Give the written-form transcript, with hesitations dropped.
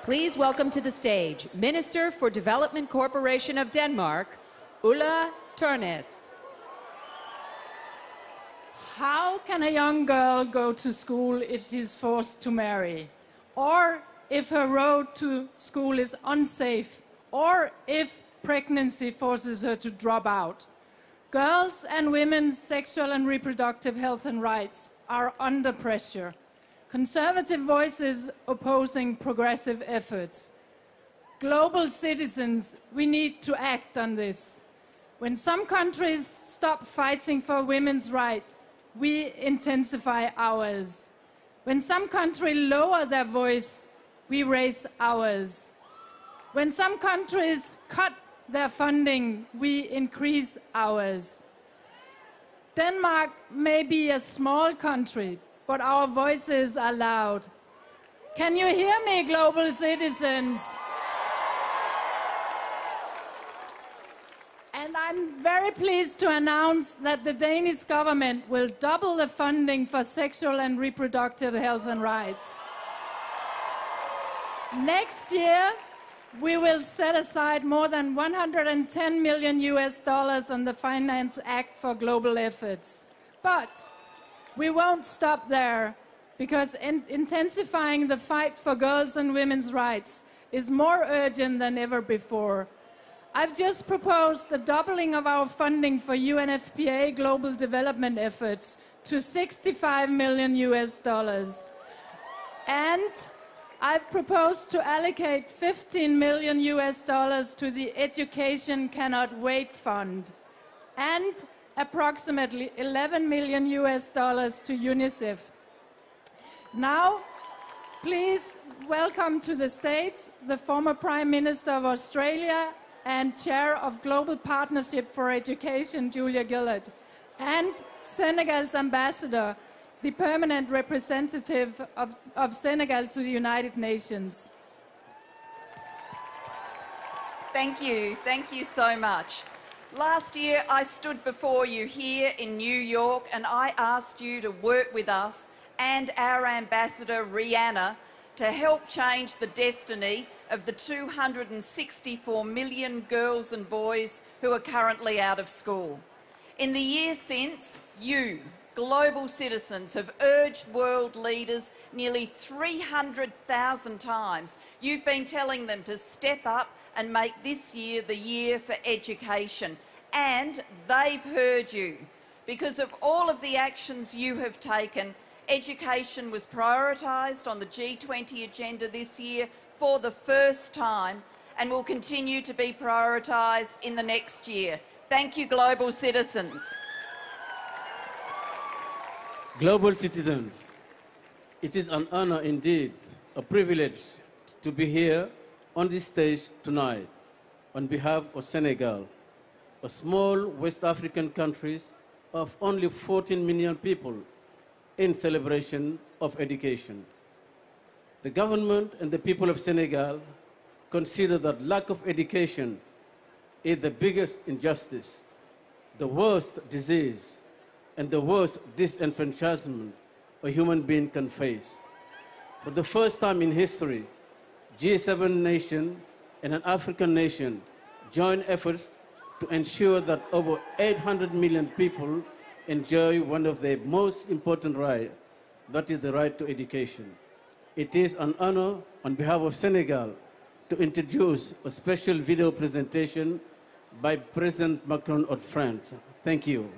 Please welcome to the stage Minister for Development Corporation of Denmark, Ulla Tørnæs. How can a young girl go to school if she's forced to marry? Or if her road to school is unsafe? Or if pregnancy forces her to drop out? Girls' and women's sexual and reproductive health and rights are under pressure. Conservative voices opposing progressive efforts. Global citizens, we need to act on this. When some countries stop fighting for women's rights, we intensify ours. When some countries lower their voice, we raise ours. When some countries cut their funding, we increase ours. Denmark may be a small country, but our voices are loud. Can you hear me, global citizens? And I'm very pleased to announce that the Danish government will double the funding for sexual and reproductive health and rights. Next year, we will set aside more than $110 million on the Finance Act for global efforts. But we won't stop there, because intensifying the fight for girls' and women's rights is more urgent than ever before. I've just proposed a doubling of our funding for UNFPA global development efforts to $65 million. And I've proposed to allocate $15 million to the Education Cannot Wait Fund and approximately $11 million to UNICEF. Now, please welcome to the stage the former Prime Minister of Australia and Chair of Global Partnership for Education, Gillard, and Senegal's ambassador, the permanent representative of Senegal to the United Nations. Thank you so much. Last year I stood before you here in New York and I asked you to work with us and our ambassador Rihanna to help change the destiny of the 264 million girls and boys who are currently out of school. In the years since, you, global citizens, have urged world leaders nearly 300,000 times. You've been telling them to step up and make this year the year for education. And they've heard you. Because of all of the actions you have taken, education was prioritised on the G20 agenda this year for the first time and will continue to be prioritised in the next year. Thank you, global citizens. Global citizens, it is an honor indeed, a privilege to be here on this stage tonight on behalf of Senegal, a small West African country of only 14 million people in celebration of education. The government and the people of Senegal consider that lack of education is the biggest injustice, the worst disease, and the worst disenfranchisement a human being can face. For the first time in history, G7 nation and an African nation join efforts to ensure that over 800 million people enjoy one of their most important rights, that is the right to education. It is an honor on behalf of Senegal to introduce a special video presentation by President Macron of France. Thank you.